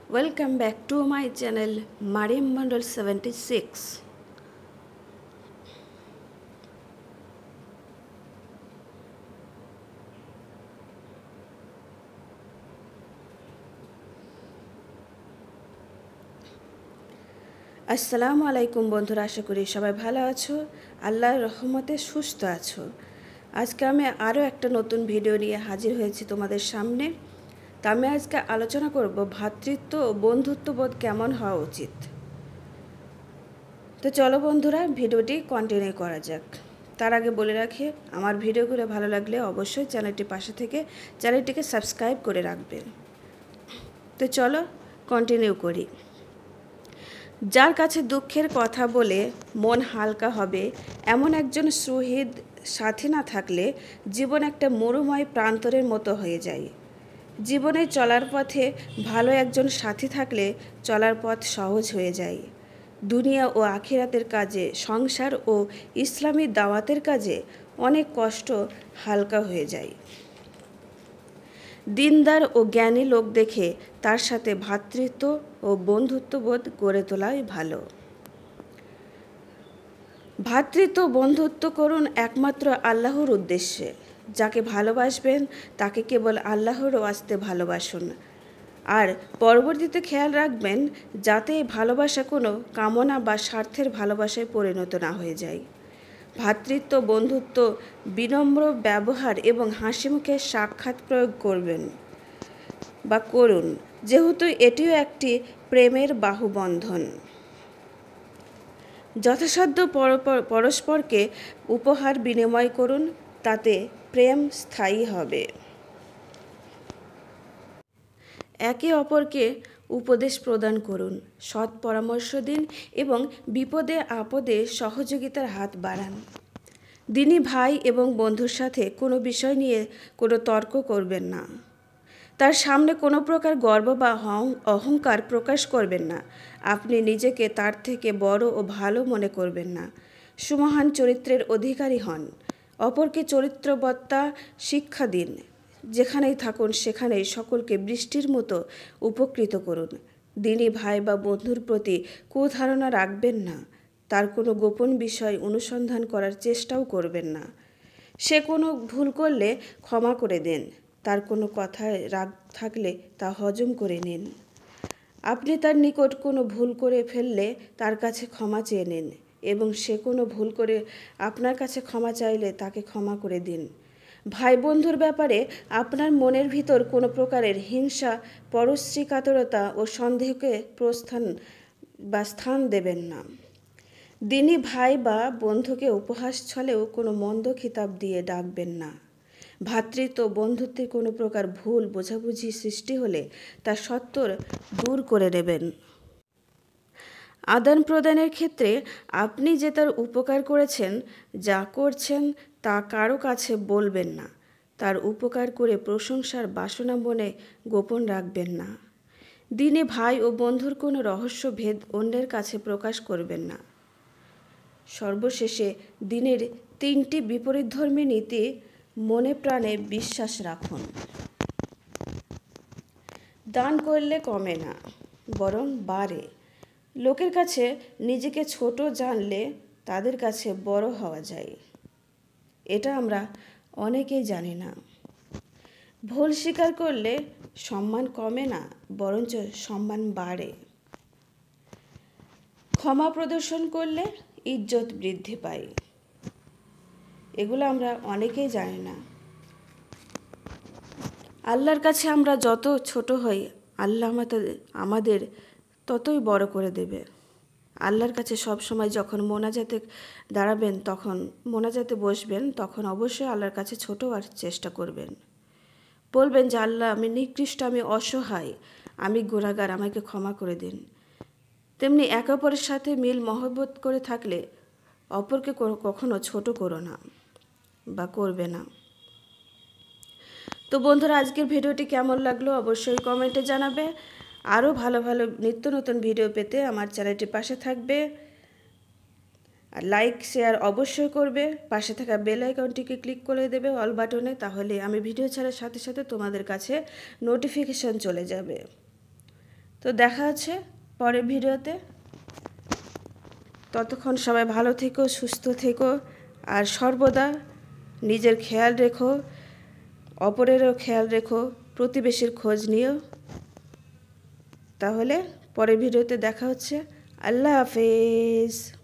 Welcome back to my channel Mariam Mandal 76. আসসালামু আলাইকুম বন্ধুরা, আশা করি সবাই ভালো আছো, আল্লাহর রহমতে সুস্থ আছো। আজকে আমি আরও একটা নতুন ভিডিও নিয়ে হাজির হয়েছি তোমাদের সামনে। তা আমি আজকে আলোচনা করব ভ্রাতৃত্ব ও বন্ধুত্ববোধ কেমন হওয়া উচিত। তো চলো বন্ধুরা, ভিডিওটি কন্টিনিউ করা যাক। তার আগে বলে রাখি, আমার ভিডিওগুলো ভালো লাগলে অবশ্যই চ্যানেলটিকে সাবস্ক্রাইব করে রাখবেন। তো চলো কন্টিনিউ করি। যার কাছে দুঃখের কথা বলে মন হালকা হবে এমন একজন সুহৃদ সাথী না থাকলে জীবন একটা মরুময় প্রান্তরের মতো হয়ে যায়। জীবনে চলার পথে ভালো একজন সাথী থাকলে চলার পথ সহজ হয়ে যায়। দুনিয়া ও আখিরাতের কাজে, সংসার ও ইসলামী দাওয়াতের কাজে অনেক কষ্ট হালকা হয়ে যায়। দিনদার ও জ্ঞানী লোক দেখে তার সাথে ভ্রাতৃত্ব ও বন্ধুত্ববোধ গড়ে তোলাই ভালো। ভ্রাতৃত্ব বন্ধুত্ব করুন একমাত্র আল্লাহর উদ্দেশ্যে। যাকে ভালোবাসবেন তাকে কেবল আল্লাহর ওয়াস্তে ভালোবাসুন। আর পরবর্তীতে খেয়াল রাখবেন যাতে ভালোবাসা কোনো কামনা বা স্বার্থের ভালোবাসায় পরিণত না হয়ে যায়। ভ্রাতৃত্ব বন্ধুত্ব বিনম্র ব্যবহার এবং হাসিমুখে সাক্ষাৎ প্রয়োগ করবেন বা করুন, যেহেতু এটিও একটি প্রেমের বাহুবন্ধন। যথাসাধ্য পরস্পরকে উপহার বিনিময় করুন, তাতে প্রেম স্থায়ী হবে। একে অপরকে উপদেশ প্রদান করুন, সৎ পরামর্শ দিন এবং বিপদে আপদে সহযোগিতার হাত বাড়ান। দিনী ভাই এবং বন্ধুর সাথে কোনো বিষয় নিয়ে কোনো তর্ক করবেন না। তার সামনে কোনো প্রকার গর্ব বা অহংকার প্রকাশ করবেন না। আপনি নিজেকে তার থেকে বড় ও ভালো মনে করবেন না। সুমহান চরিত্রের অধিকারী হন। অপরকে চরিত্রবত্তা শিক্ষা দিন। যেখানেই থাকুন সেখানেই সকলকে বৃষ্টির মতো উপকৃত করুন। দিনী ভাই বা বন্ধুর প্রতি কুধারণা রাখবেন না। তার কোনো গোপন বিষয় অনুসন্ধান করার চেষ্টাও করবেন না। সে কোনো ভুল করলে ক্ষমা করে দেন। তার কোনো কথায় রাগ থাকলে তা হজম করে নিন। আপনি তার নিকট কোনো ভুল করে ফেললে তার কাছে ক্ষমা চেয়ে নিন এবং সে কোনো ভুল করে আপনার কাছে ক্ষমা চাইলে তাকে ক্ষমা করে দিন। ভাই বন্ধুর ব্যাপারে আপনার মনের ভিতর কোনো প্রকারের হিংসা, পরশ্রীকাতরতা ও সন্দেহকে স্থান দেবেন না। দিনী ভাই বা বন্ধুকে উপহাস ছলেও কোনো মন্দ খিতাব দিয়ে ডাকবেন না। ভ্রাতৃত্ব বন্ধুত্বের কোনো প্রকার ভুল বোঝাবুঝি সৃষ্টি হলে তা সত্বর দূর করে নেবেন। আদান প্রদানের ক্ষেত্রে আপনি যে তার উপকার করেছেন, যা করছেন তা কারো কাছে বলবেন না। তার উপকার করে প্রশংসার বাসনা মনে গোপন রাখবেন না। দিনে ভাই ও বন্ধুর কোনো রহস্য ভেদ অন্যের কাছে প্রকাশ করবেন না। সর্বশেষে দিনের 3টি বিপরীতধর্মী নীতি মনে প্রাণে বিশ্বাস রাখুন। দান করলে কমে না, বরং বাড়ে। লোকের কাছে নিজেকে ছোট জানলে তাদের কাছে বড় হওয়া যায়। এটা আমরা অনেকেই জানি না। ভুল স্বীকার করলে সম্মান কমে না, বরঞ্চ সম্মান বাড়ে। ক্ষমা প্রদর্শন করলে ইজ্জত বৃদ্ধি পায়। এগুলো আমরা অনেকেই জানি না। আল্লাহর কাছে আমরা যত ছোট হই, আল্লাহ আমাদের ততই বড় করে দেবে। আল্লাহর কাছে সব সময় যখন মোনাজাতে দাঁড়াবেন, তখন মোনাজাতে বসবেন, তখন অবশ্যই আল্লাহর কাছে ছোট হওয়ার চেষ্টা করবেন। বলবেন যে আল্লাহ, আমি নিকৃষ্ট, আমি অসহায়, আমি গুনাহগার, আমাকে ক্ষমা করে দিন। তেমনি একে অপরের সাথে মিল মহব্বত করে থাকলে অপরকে কখনো ছোট করো না বা করবে না। তো বন্ধুরা, আজকের ভিডিওটি কেমন লাগলো অবশ্যই কমেন্টে জানাবে। আরও ভালো ভালো নিত্য নতুন ভিডিও পেতে আমার চ্যানেলটির পাশে থাকবে। আর লাইক শেয়ার অবশ্যই করবে। পাশে থাকা বেল আইকনটিকে ক্লিক করে দেবে অল বাটনে, তাহলে আমি ভিডিও ছাড়ার সাথে সাথে তোমাদের কাছে নোটিফিকেশন চলে যাবে। তো দেখা হচ্ছে পরের ভিডিওতে। ততক্ষণ সবাই ভালো থেকো, সুস্থ থেকো, আর সর্বদা নিজের খেয়াল রেখো, অপরেরও খেয়াল রেখো, প্রতিবেশীর খোঁজ নিও। তাহলে পরের ভিডিওতে দেখা হচ্ছে। আল্লাহ হাফেজ।